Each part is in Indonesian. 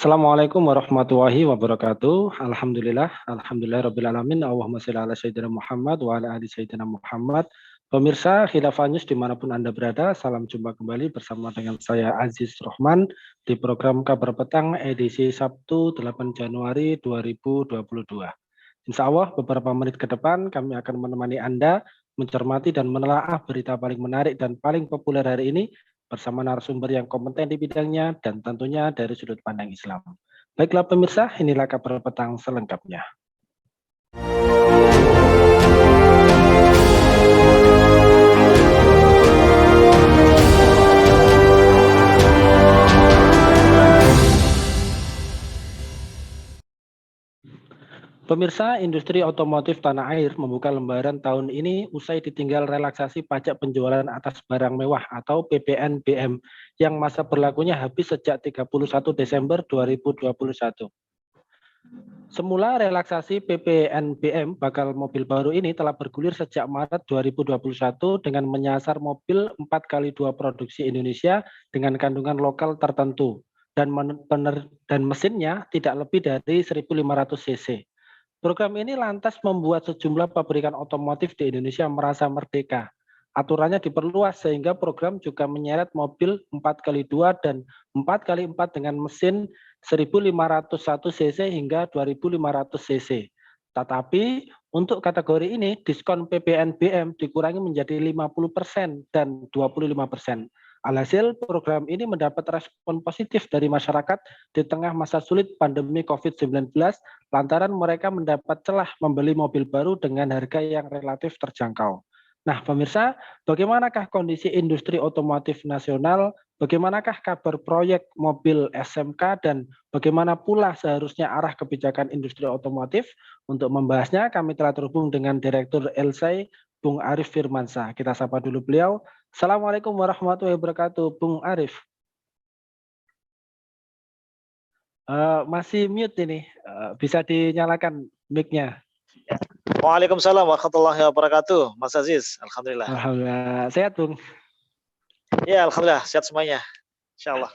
Assalamualaikum warahmatullahi wabarakatuh. Alhamdulillah rabbil alamin. Allahumma shalli ala sayyidina Muhammad wa ala ali sayyidina Muhammad. Pemirsa Khilafah News dimanapun Anda berada, salam jumpa kembali bersama dengan saya Aziz Rohman di program Kabar Petang edisi Sabtu 8 Januari 2022. Insya Allah beberapa menit ke depan kami akan menemani Anda mencermati dan menelaah berita paling menarik dan paling populer hari ini bersama narasumber yang kompeten di bidangnya dan tentunya dari sudut pandang Islam. Baiklah pemirsa, inilah kabar petang selengkapnya. Pemirsa, industri otomotif tanah air membuka lembaran tahun ini usai ditinggal relaksasi pajak penjualan atas barang mewah atau PPNBM yang masa berlakunya habis sejak 31 Desember 2021. Semula relaksasi PPNBM bakal mobil baru ini telah bergulir sejak Maret 2021 dengan menyasar mobil 4x2 produksi Indonesia dengan kandungan lokal tertentu dan mesinnya tidak lebih dari 1.500 cc. Program ini lantas membuat sejumlah pabrikan otomotif di Indonesia merasa merdeka. Aturannya diperluas sehingga program juga menyeret mobil 4x2 dan 4x4 dengan mesin 1.501 cc hingga 2.500 cc. Tetapi untuk kategori ini diskon PPNBM dikurangi menjadi 50% dan 25%. Alhasil program ini mendapat respon positif dari masyarakat di tengah masa sulit pandemi COVID-19 lantaran mereka mendapat celah membeli mobil baru dengan harga yang relatif terjangkau. Nah, pemirsa, bagaimanakah kondisi industri otomotif nasional? Bagaimanakah kabar proyek mobil SMK dan bagaimana pula seharusnya arah kebijakan industri otomotif? Untuk membahasnya, kami telah terhubung dengan Direktur LSAI, Bung Arif Firmansyah. Kita sapa dulu beliau. Assalamualaikum warahmatullahi wabarakatuh, Bung Arif. Masih mute ini, bisa dinyalakan mic-nya. Waalaikumsalam warahmatullahi wabarakatuh, Mas Aziz. Alhamdulillah. Alhamdulillah, sehat Bung? Ya, alhamdulillah, sehat semuanya. Insya Allah.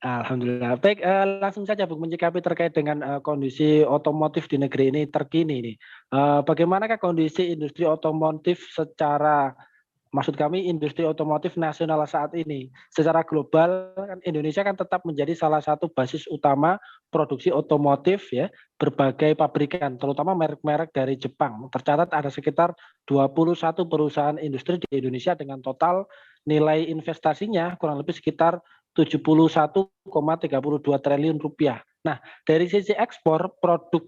Alhamdulillah. Baik, langsung saja Bung menyikapi terkait dengan kondisi otomotif di negeri ini terkini nih. Bagaimanakah kondisi industri otomotif maksud kami industri otomotif nasional saat ini? Secara global kan Indonesia kan tetap menjadi salah satu basis utama produksi otomotif ya, berbagai pabrikan terutama merek-merek dari Jepang. Tercatat ada sekitar 21 perusahaan industri di Indonesia dengan total nilai investasinya kurang lebih sekitar 71,32 triliun rupiah. Nah, dari sisi ekspor produk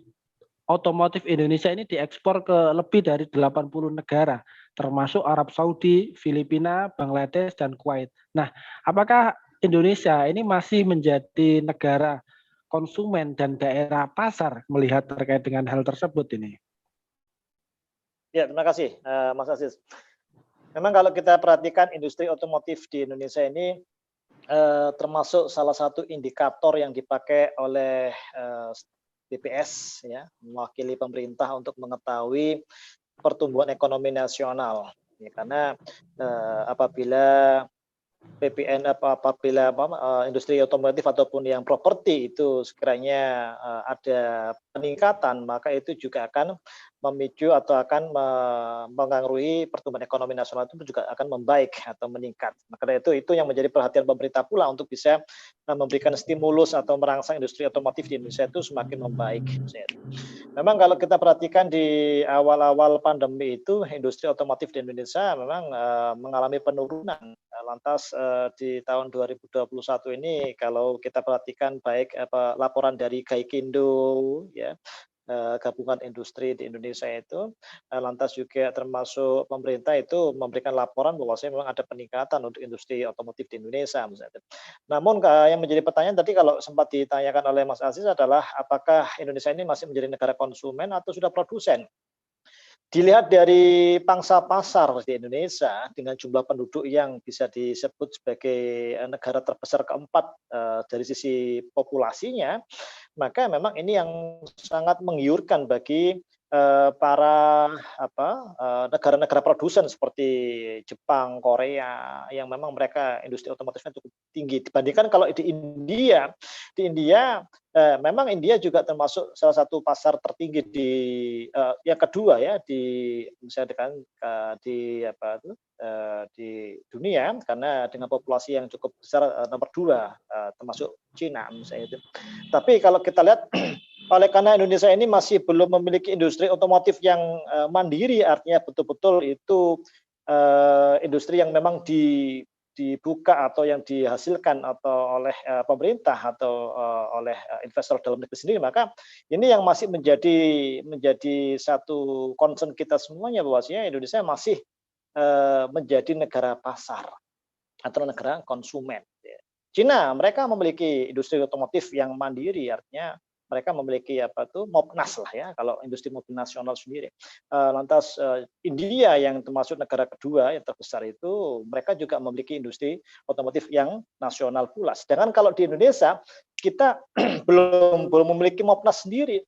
otomotif Indonesia ini diekspor ke lebih dari 80 negara, termasuk Arab Saudi, Filipina, Bangladesh, dan Kuwait. Nah, apakah Indonesia ini masih menjadi negara konsumen dan daerah pasar melihat terkait dengan hal tersebut ini? Ya, terima kasih Mas Aziz. Memang kalau kita perhatikan industri otomotif di Indonesia ini termasuk salah satu indikator yang dipakai oleh BPS ya, mewakili pemerintah untuk mengetahui pertumbuhan ekonomi nasional. Ya, karena apabila industri otomotif ataupun yang properti itu sekiranya ada peningkatan, maka itu juga akan memicu atau akan mengaruhi pertumbuhan ekonomi nasional itu juga akan membaik atau meningkat. Maka itu yang menjadi perhatian pemerintah pula untuk bisa memberikan stimulus atau merangsang industri otomotif di Indonesia itu semakin membaik. Memang kalau kita perhatikan di awal-awal pandemi itu industri otomotif di Indonesia memang mengalami penurunan. Lantas di tahun 2021 ini kalau kita perhatikan baik laporan dari Gaikindo ya, gabungan industri di Indonesia itu, lantas juga termasuk pemerintah itu memberikan laporan bahwasanya memang ada peningkatan untuk industri otomotif di Indonesia misalnya. Namun yang menjadi pertanyaan tadi kalau sempat ditanyakan oleh Mas Aziz adalah apakah Indonesia ini masih menjadi negara konsumen atau sudah produsen? Dilihat dari pangsa pasar di Indonesia dengan jumlah penduduk yang bisa disebut sebagai negara terbesar keempat dari sisi populasinya, maka memang ini yang sangat menggiurkan bagi para negara-negara produsen seperti Jepang, Korea yang memang mereka industri otomotifnya cukup tinggi dibandingkan kalau di India. Di India memang India juga termasuk salah satu pasar tertinggi di yang kedua ya di misalnya di di dunia karena dengan populasi yang cukup besar nomor 2 termasuk Cina misalnya itu. Tapi kalau kita lihat oleh karena Indonesia ini masih belum memiliki industri otomotif yang mandiri, artinya betul-betul itu industri yang memang dibuka atau yang dihasilkan atau oleh pemerintah atau oleh investor dalam negeri sendiri, maka ini yang masih menjadi satu concern kita semuanya bahwasanya Indonesia masih menjadi negara pasar atau negara konsumen. Cina mereka memiliki industri otomotif yang mandiri, artinya mereka memiliki Mopnas lah ya kalau industri mobil nasional sendiri. Lantas India yang termasuk negara kedua yang terbesar itu mereka juga memiliki industri otomotif yang nasional pula. Sedangkan kalau di Indonesia kita belum memiliki Mopnas sendiri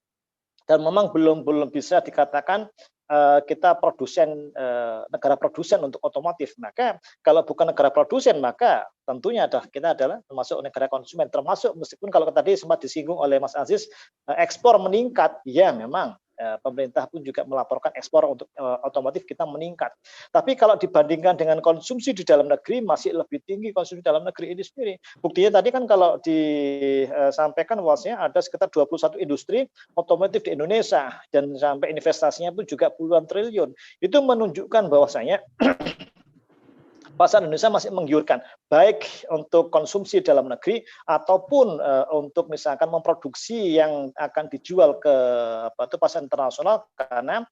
dan memang belum bisa dikatakan kita negara produsen untuk otomotif. Maka kalau bukan negara produsen maka tentunya kita adalah termasuk negara konsumen, termasuk meskipun kalau tadi sempat disinggung oleh Mas Aziz ekspor meningkat, ya memang pemerintah pun juga melaporkan ekspor untuk otomotif kita meningkat. Tapi kalau dibandingkan dengan konsumsi di dalam negeri masih lebih tinggi konsumsi dalam negeri ini sendiri. Buktinya tadi kan kalau disampaikan bahwasanya ada sekitar 21 industri otomotif di Indonesia dan sampai investasinya pun juga puluhan triliun. Itu menunjukkan bahwasanya pasar Indonesia masih menggiurkan, baik untuk konsumsi dalam negeri ataupun untuk misalkan memproduksi yang akan dijual ke pasar internasional karena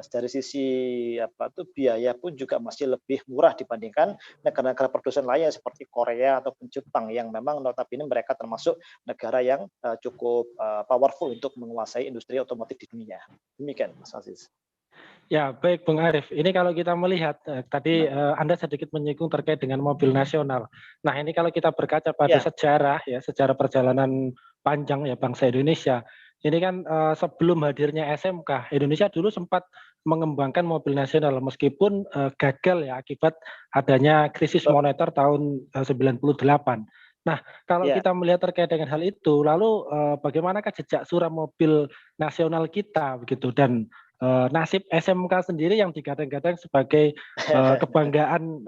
dari sisi biaya pun juga masih lebih murah dibandingkan negara-negara produsen lainnya seperti Korea ataupun Jepang yang memang notabene mereka termasuk negara yang cukup powerful untuk menguasai industri otomotif di dunia. Demikian Mas Aziz. Ya, baik Bung Arief. Ini kalau kita melihat tadi Anda sedikit menyinggung terkait dengan mobil nasional. Nah, ini kalau kita berkaca pada sejarah sejarah perjalanan panjang ya bangsa Indonesia. Ini kan sebelum hadirnya SMK, Indonesia dulu sempat mengembangkan mobil nasional meskipun gagal ya akibat adanya krisis moneter tahun 98. Nah, kalau kita melihat terkait dengan hal itu, lalu bagaimanakah jejak suram mobil nasional kita begitu dan nasib SMK sendiri yang digadang-gadang sebagai kebanggaan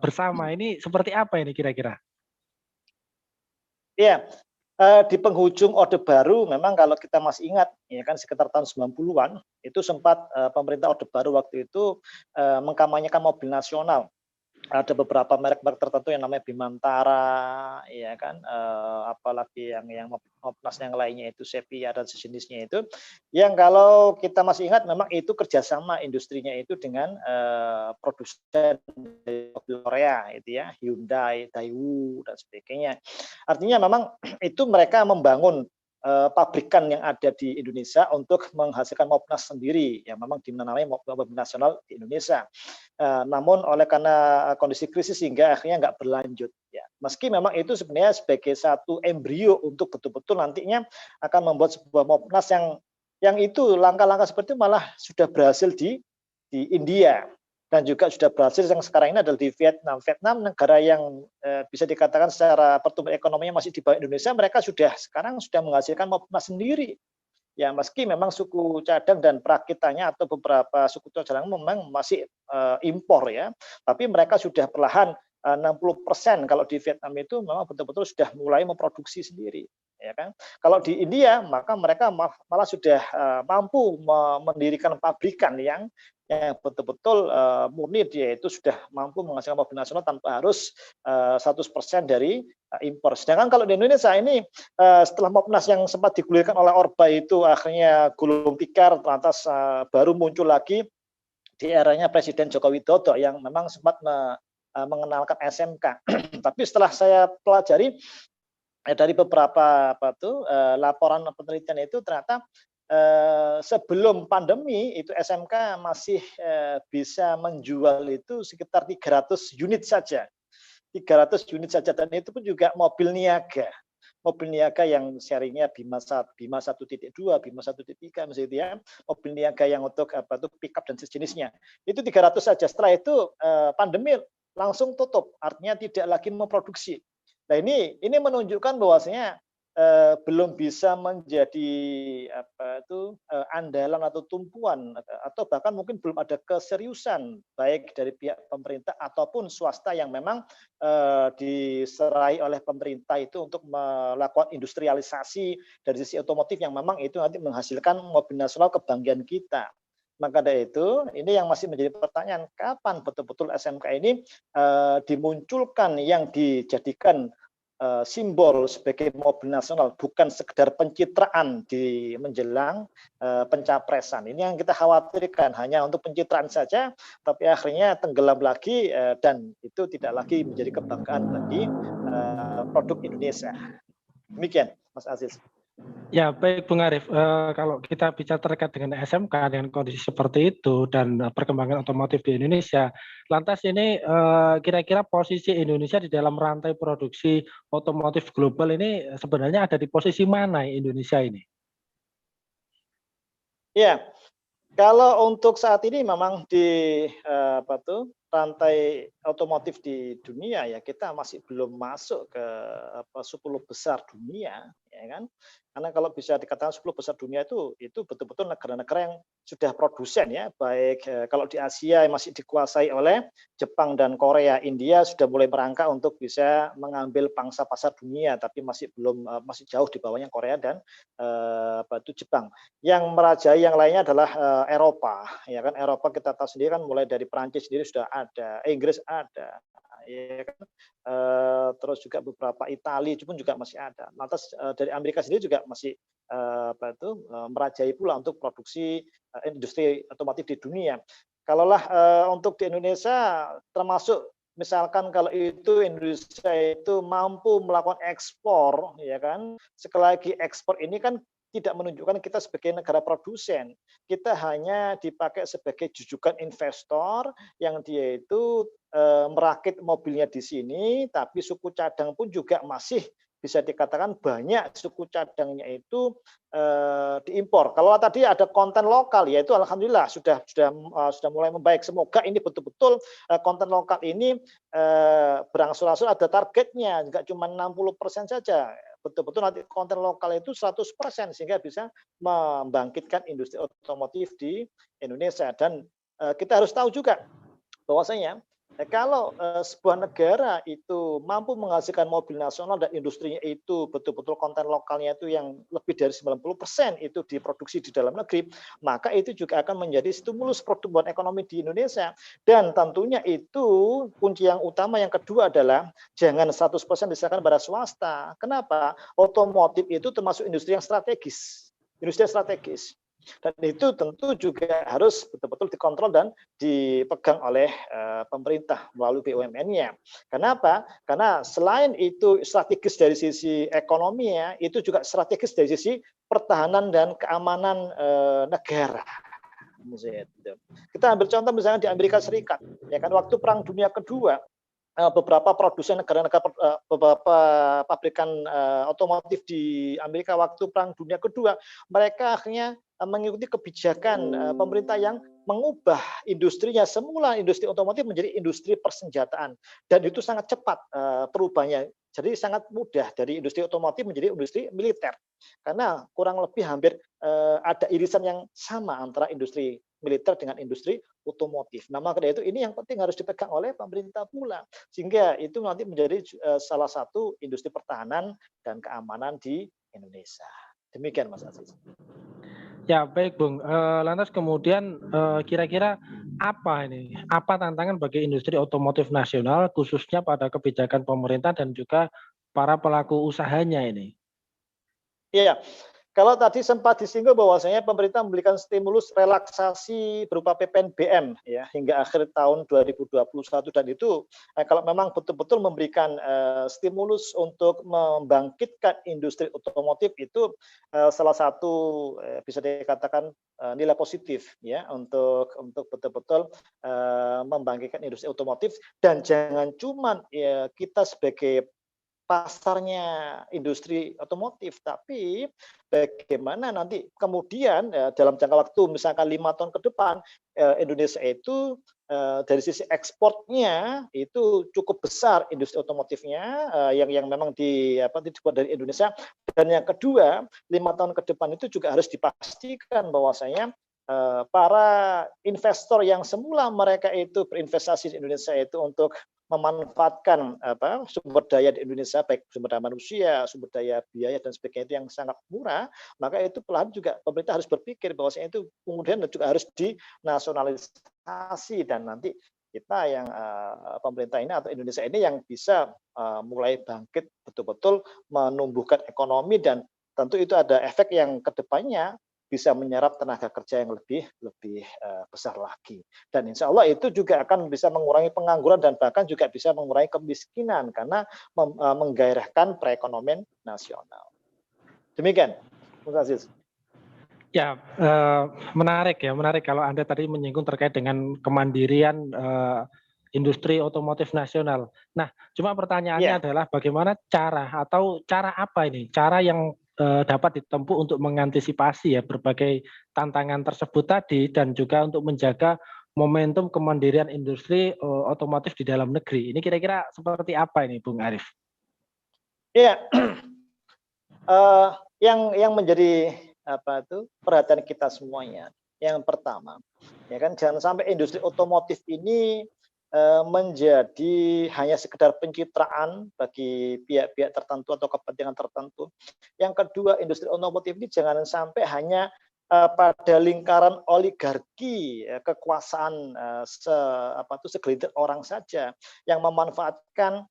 bersama ini seperti apa ini kira-kira? Iya, di penghujung Orde Baru memang kalau kita masih ingat ya kan sekitar tahun 90-an itu sempat pemerintah Orde Baru waktu itu mengkampanyekan mobil nasional. Ada beberapa merek-merek tertentu yang namanya Bimantara, ya kan, apalagi yang Mopnas yang lainnya itu Sepia dan sejenisnya itu, yang kalau kita masih ingat memang itu kerjasama industrinya itu dengan produsen mobil Korea, itu ya Hyundai, Daewoo dan sebagainya. Artinya memang itu mereka membangun pabrikan yang ada di Indonesia untuk menghasilkan Mopnas sendiri yang memang dinamai mobil nasional di Indonesia. Namun oleh karena kondisi krisis sehingga akhirnya nggak berlanjut. Ya, meski memang itu sebenarnya sebagai satu embrio untuk betul-betul nantinya akan membuat sebuah Mopnas yang itu langkah-langkah seperti itu malah sudah berhasil di India. Dan juga sudah berhasil yang sekarang ini adalah di Vietnam. Vietnam negara yang bisa dikatakan secara pertumbuhan ekonominya masih di bawah Indonesia, mereka sekarang sudah menghasilkan Mopnas sendiri. Ya meski memang suku cadang dan perakitannya atau beberapa suku cadang memang masih impor ya, tapi mereka sudah perlahan 60% kalau di Vietnam itu memang betul-betul sudah mulai memproduksi sendiri. Ya kan? Kalau di India maka mereka malah sudah mampu mendirikan pabrikan yang betul-betul murni dia itu sudah mampu menghasilkan mobil nasional tanpa harus 100% dari impor. Sedangkan kalau di Indonesia ini setelah Mopnas yang sempat digulirkan oleh Orba itu akhirnya gulung tikar, lantas baru muncul lagi di eranya Presiden Joko Widodo yang memang sempat mengenalkan SMK. Tapi setelah saya pelajari dari beberapa laporan penelitian itu ternyata sebelum pandemi itu SMK masih bisa menjual itu sekitar 300 unit saja. 300 unit saja dan itu pun juga mobil niaga. mobil niaga yang sharingnya Bima 1.2, Bima 1.3 misalnya itu ya, mobil niaga yang untuk apa tuh pickup dan sejenisnya. Itu 300 saja. Setelah itu pandemi langsung tutup, artinya tidak lagi memproduksi. Nah ini menunjukkan bahwasanya belum bisa menjadi apa itu andalan atau tumpuan atau bahkan mungkin belum ada keseriusan baik dari pihak pemerintah ataupun swasta yang memang diserai oleh pemerintah itu untuk melakukan industrialisasi dari sisi otomotif yang memang itu nanti menghasilkan mobil nasional kebanggaan kita. Maka dari itu, ini yang masih menjadi pertanyaan, kapan betul-betul SMK ini dimunculkan yang dijadikan simbol sebagai mobil nasional, bukan sekedar pencitraan di menjelang pencapresan. Ini yang kita khawatirkan, hanya untuk pencitraan saja, tapi akhirnya tenggelam lagi dan itu tidak lagi menjadi kebanggaan bagi produk Indonesia. Demikian, Mas Aziz. Ya, baik Bung Arief. Kalau kita bicara terkait dengan SMK dengan kondisi seperti itu dan perkembangan otomotif di Indonesia, lantas ini kira-kira posisi Indonesia di dalam rantai produksi otomotif global ini sebenarnya ada di posisi mana Indonesia ini? Ya, kalau untuk saat ini memang di apa tuh rantai otomotif di dunia ya kita masih belum masuk ke 10 besar dunia, ya kan? Karena kalau bisa dikatakan 10 besar dunia itu betul-betul negara-negara yang sudah produsen ya, baik kalau di Asia yang masih dikuasai oleh Jepang dan Korea, India sudah mulai merangkak untuk bisa mengambil pangsa pasar dunia, tapi masih belum masih jauh di bawahnya Korea dan Jepang. Yang merajai yang lainnya adalah Eropa, ya kan? Eropa kita tahu sendiri kan mulai dari Perancis sendiri sudah ada, Inggris ada, ya kan? Terus juga beberapa Italia pun juga masih ada. Lantas dari Amerika sendiri juga masih merajai pula untuk produksi industri otomotif di dunia. Kalaulah untuk di Indonesia termasuk misalkan kalau itu Indonesia itu mampu melakukan ekspor, ya kan? Sekali lagi ekspor ini kan tidak menunjukkan kita sebagai negara produsen. Kita hanya dipakai sebagai jujukan investor yang dia itu merakit mobilnya di sini, tapi suku cadang pun juga masih bisa dikatakan banyak suku cadangnya itu diimpor. Kalau tadi ada konten lokal, ya itu alhamdulillah sudah mulai membaik. Semoga ini betul-betul konten lokal ini berangsur-angsur ada targetnya, enggak cuma 60% saja. Betul-betul nanti konten lokal itu 100% sehingga bisa membangkitkan industri otomotif di Indonesia. Dan kita harus tahu juga bahwasanya kalau sebuah negara itu mampu menghasilkan mobil nasional dan industrinya itu betul-betul konten lokalnya itu yang lebih dari 90% itu diproduksi di dalam negeri, maka itu juga akan menjadi stimulus pertumbuhan ekonomi di Indonesia. Dan tentunya itu kunci yang utama yang kedua adalah jangan 100% diserahkan pada swasta. Kenapa? Otomotif itu termasuk industri yang strategis. Industri yang strategis. Dan itu tentu juga harus betul-betul dikontrol dan dipegang oleh pemerintah melalui BUMN-nya. Kenapa? Karena selain itu strategis dari sisi ekonomi ya, itu juga strategis dari sisi pertahanan dan keamanan negara. Kita ambil contoh misalnya di Amerika Serikat, ya kan waktu Perang Dunia Kedua beberapa produsen negara-negara beberapa pabrikan otomotif di Amerika waktu Perang Dunia Kedua, mereka akhirnya mengikuti kebijakan pemerintah yang mengubah industrinya, semula industri otomotif menjadi industri persenjataan, dan itu sangat cepat perubahannya. Jadi sangat mudah dari industri otomotif menjadi industri militer, karena kurang lebih hampir ada irisan yang sama antara industri militer dengan industri otomotif. Nah, maka dari itu ini yang penting harus dipegang oleh pemerintah pula, sehingga itu nanti menjadi salah satu industri pertahanan dan keamanan di Indonesia. Demikian Mas Aziz. Ya, baik Bung. Lantas kemudian kira-kira apa tantangan bagi industri otomotif nasional khususnya pada kebijakan pemerintah dan juga para pelaku usahanya ini? Iya. Kalau tadi sempat disinggung bahwasanya pemerintah memberikan stimulus relaksasi berupa PPNBM ya hingga akhir tahun 2021, dan itu kalau memang betul-betul memberikan stimulus untuk membangkitkan industri otomotif itu salah satu bisa dikatakan nilai positif ya untuk betul-betul membangkitkan industri otomotif. Dan jangan cuma ya, kita sebagai pasarnya industri otomotif, tapi bagaimana nanti kemudian dalam jangka waktu misalkan 5 tahun ke depan Indonesia itu dari sisi ekspornya itu cukup besar industri otomotifnya yang memang dibuat dari Indonesia. Dan yang kedua, 5 tahun ke depan itu juga harus dipastikan bahwasanya para investor yang semula mereka itu berinvestasi di Indonesia itu untuk memanfaatkan sumber daya di Indonesia, baik sumber daya manusia, sumber daya biaya dan sebagainya itu yang sangat murah, maka itu perlahan juga pemerintah harus berpikir bahwasanya itu kemudian juga harus dinasionalisasi, dan nanti kita yang pemerintah ini atau Indonesia ini yang bisa mulai bangkit betul-betul menumbuhkan ekonomi, dan tentu itu ada efek yang kedepannya bisa menyerap tenaga kerja yang lebih besar lagi. Dan insya Allah itu juga akan bisa mengurangi pengangguran dan bahkan juga bisa mengurangi kemiskinan karena menggairahkan perekonomian nasional. Demikian, Mas Aziz. Ya, menarik kalau Anda tadi menyinggung terkait dengan kemandirian industri otomotif nasional. Nah, cuma pertanyaannya adalah bagaimana cara apa ini? Cara yang dapat ditempuh untuk mengantisipasi ya berbagai tantangan tersebut tadi dan juga untuk menjaga momentum kemandirian industri otomotif di dalam negeri. Ini kira-kira seperti apa ini, Bung Arif? Iya, yang menjadi perhatian kita semuanya. Yang pertama, ya kan jangan sampai industri otomotif ini menjadi hanya sekedar pencitraan bagi pihak-pihak tertentu atau kepentingan tertentu. Yang kedua, industri otomotif ini jangan sampai hanya pada lingkaran oligarki kekuasaan segelintir orang saja yang memanfaatkan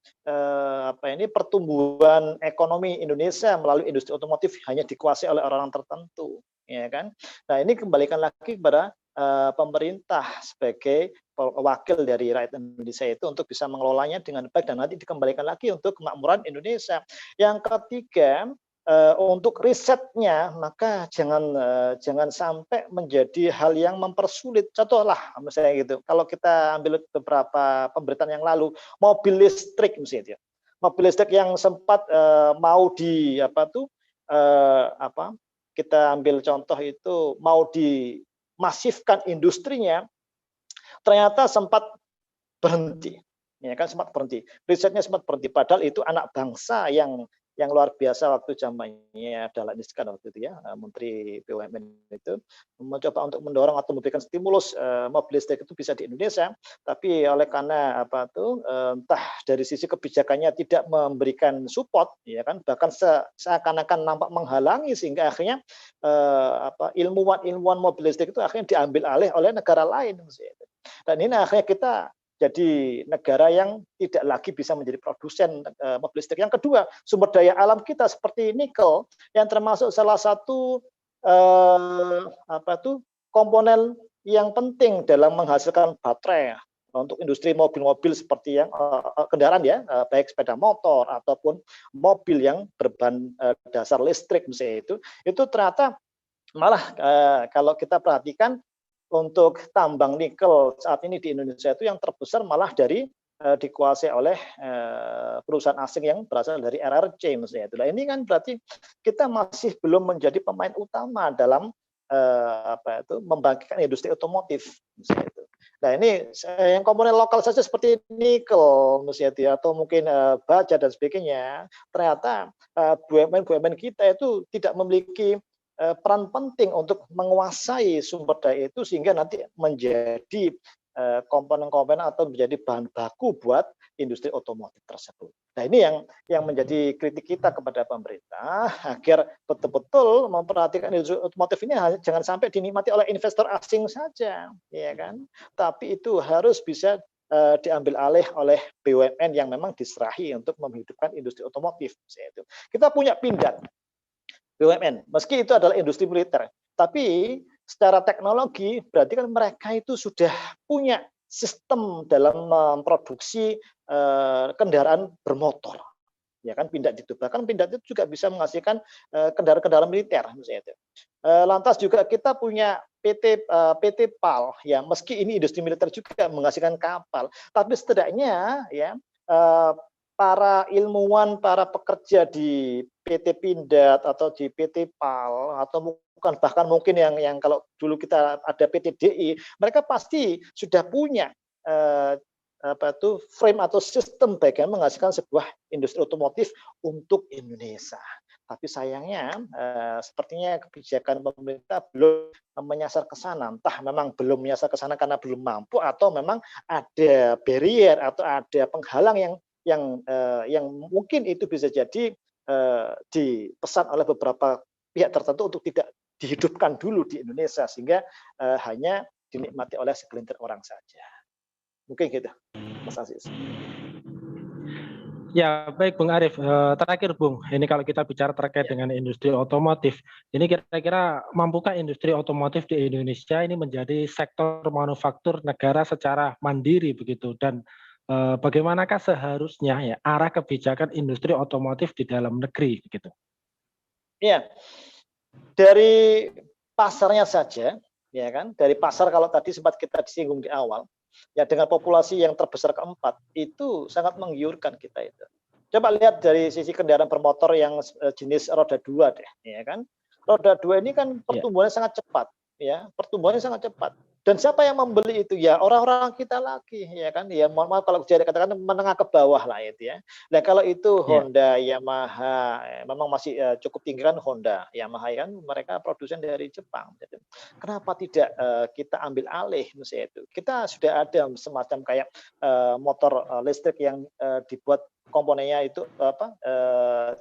pertumbuhan ekonomi Indonesia melalui industri otomotif hanya dikuasai oleh orang-orang tertentu, ya kan? Nah, ini kembalikan lagi kepada pemerintah sebagai wakil dari rakyat Indonesia itu untuk bisa mengelolanya dengan baik dan nanti dikembalikan lagi untuk kemakmuran Indonesia. Yang ketiga, untuk risetnya maka jangan sampai menjadi hal yang mempersulit. Contohlah misalnya gitu, kalau kita ambil beberapa pemberitaan yang lalu, mobil listrik misalnya, mobil listrik yang sempat mau kita ambil contoh itu mau dimasifkan industrinya, ternyata sempat berhenti, ya kan, sempat berhenti. Risetnya sempat berhenti, padahal itu anak bangsa yang luar biasa waktu zamannya Dahlan Iskan waktu itu ya, Menteri BUMN itu mencoba untuk mendorong atau memberikan stimulus mobil listrik itu bisa di Indonesia, tapi oleh karena entah dari sisi kebijakannya tidak memberikan support, ya kan, bahkan seakan-akan nampak menghalangi sehingga akhirnya ilmuwan mobil listrik itu akhirnya diambil alih oleh negara lain. Dan ini akhirnya kita jadi negara yang tidak lagi bisa menjadi produsen mobil listrik. Yang kedua, sumber daya alam kita seperti nikel yang termasuk salah satu komponen yang penting dalam menghasilkan baterai untuk industri mobil-mobil seperti yang kendaraan ya, baik sepeda motor ataupun mobil yang berbahan dasar listrik misalnya itu ternyata malah kalau kita perhatikan untuk tambang nikel saat ini di Indonesia itu yang terbesar malah dikuasai oleh perusahaan asing yang berasal dari RRC misalnya itu. Nah, ini kan berarti kita masih belum menjadi pemain utama dalam membangkitkan industri otomotif misalnya itu. Nah, ini yang komponen lokal saja seperti nikel misalnya itu, atau mungkin baja dan sebagainya, ternyata BUMN kita itu tidak memiliki peran penting untuk menguasai sumber daya itu sehingga nanti menjadi komponen-komponen atau menjadi bahan baku buat industri otomotif tersebut. Nah, ini yang menjadi kritik kita kepada pemerintah agar betul-betul memperhatikan industri otomotif ini jangan sampai dinikmati oleh investor asing saja, ya kan? Tapi itu harus bisa diambil alih oleh BUMN yang memang diserahi untuk menghidupkan industri otomotif. Kita punya Pindad BUMN, meski itu adalah industri militer, tapi secara teknologi berarti kan mereka itu sudah punya sistem dalam memproduksi kendaraan bermotor, ya kan, Pindad itu. Bahkan Pindad itu juga bisa menghasilkan kendaraan-kendaraan militer misalnya itu. Lantas juga kita punya PT PAL, ya, meski ini industri militer juga menghasilkan kapal, tapi setidaknya ya para ilmuwan, para pekerja di PT Pindad atau di PT PAL atau bahkan mungkin yang kalau dulu kita ada PT DI, mereka pasti sudah punya frame atau sistem bagaimana menghasilkan sebuah industri otomotif untuk Indonesia. Tapi sayangnya sepertinya kebijakan pemerintah belum menyasar ke sana. Entah memang belum menyasar ke sana karena belum mampu atau memang ada barrier atau ada penghalang yang mungkin itu bisa jadi dipesan oleh beberapa pihak tertentu untuk tidak dihidupkan dulu di Indonesia sehingga hanya dinikmati oleh segelintir orang saja. Mungkin gitu, Mas Aziz. Ya, baik Bung Arief. Terakhir Bung, ini kalau kita bicara terkait dengan industri otomotif, ini kira-kira mampukah industri otomotif di Indonesia ini menjadi sektor manufaktur negara secara mandiri begitu, dan bagaimanakah seharusnya ya arah kebijakan industri otomotif di dalam negeri begitu? Iya, dari pasarnya saja, ya kan, dari pasar kalau tadi sempat kita disinggung di awal, ya dengan populasi yang terbesar keempat, itu sangat menggiurkan kita itu. Coba lihat dari sisi kendaraan bermotor yang jenis roda 2 deh, ya kan. Roda 2 ini kan pertumbuhannya sangat cepat, ya, pertumbuhannya sangat cepat. Dan siapa yang membeli itu? Ya orang-orang kita lagi, ya kan. Ya mohon maaf kalau jadi katakan menengah ke bawah lah itu ya. Nah kalau itu Honda, Yamaha, memang masih cukup tinggi kan Honda, Yamaha kan mereka produsen dari Jepang. Jadi, kenapa tidak kita ambil alih misalnya itu? Kita sudah ada semacam kayak motor listrik yang dibuat komponennya itu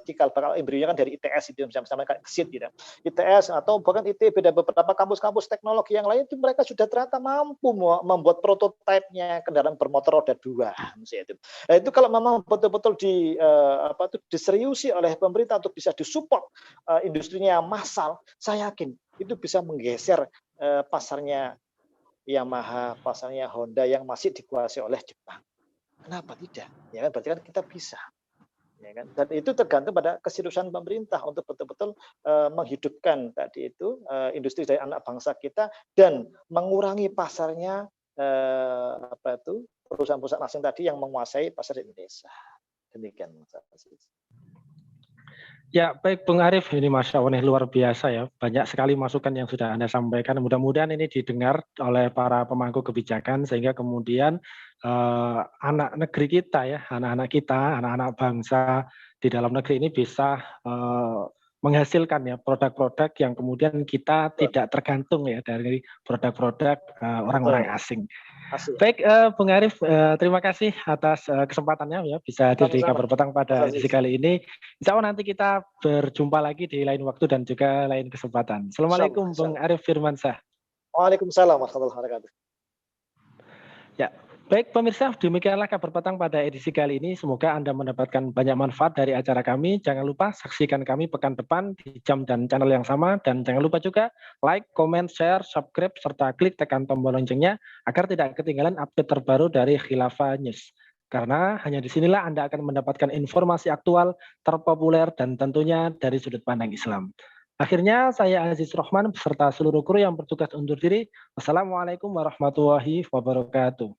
cikal bakal embrionya kan dari ITS itu sama-sama kayak gesit gitu. ITS atau bahkan ITB dan beberapa kampus-kampus teknologi yang lain itu mereka sudah ternyata mampu membuat prototipenya kendaraan bermotor roda 2 misalnya itu. Nah, itu kalau memang betul-betul diseriusi oleh pemerintah untuk bisa disupport industrinya massal, saya yakin itu bisa menggeser pasarnya Yamaha, pasarnya Honda yang masih dikuasai oleh Jepang. Kenapa tidak? Ya kan berarti kan kita bisa. Ya kan? Dan itu tergantung pada keseriusan pemerintah untuk betul-betul menghidupkan tadi itu industri dari anak bangsa kita dan mengurangi pasarnya perusahaan-perusahaan asing tadi yang menguasai pasar Indonesia. Demikian Mas Aziz. Ya, baik Bung Arief, ini Masya Allah luar biasa ya. Banyak sekali masukan yang sudah Anda sampaikan. Mudah-mudahan ini didengar oleh para pemangku kebijakan sehingga kemudian anak negeri kita ya, anak-anak kita, anak-anak bangsa di dalam negeri ini bisa menghasilkan ya produk-produk yang kemudian kita tidak tergantung ya dari produk-produk orang-orang asing. Baik, Bung Arief, terima kasih atas kesempatannya ya bisa hadir di Kabar Petang pada edisi kali ini. Insya Allah nanti kita berjumpa lagi di lain waktu dan juga lain kesempatan. Assalamualaikum Bung Arief Firmansyah. Waalaikumsalam warahmatullahi wabarakatuh. Ya, baik pemirsa, demikianlah Kabar Petang pada edisi kali ini. Semoga Anda mendapatkan banyak manfaat dari acara kami. Jangan lupa saksikan kami pekan depan di jam dan channel yang sama. Dan jangan lupa juga like, comment, share, subscribe, serta klik tekan tombol loncengnya agar tidak ketinggalan update terbaru dari Khilafah News. Karena hanya disinilah Anda akan mendapatkan informasi aktual, terpopuler, dan tentunya dari sudut pandang Islam. Akhirnya saya Aziz Rohman beserta seluruh kru yang bertugas undur diri. Wassalamualaikum warahmatullahi wabarakatuh.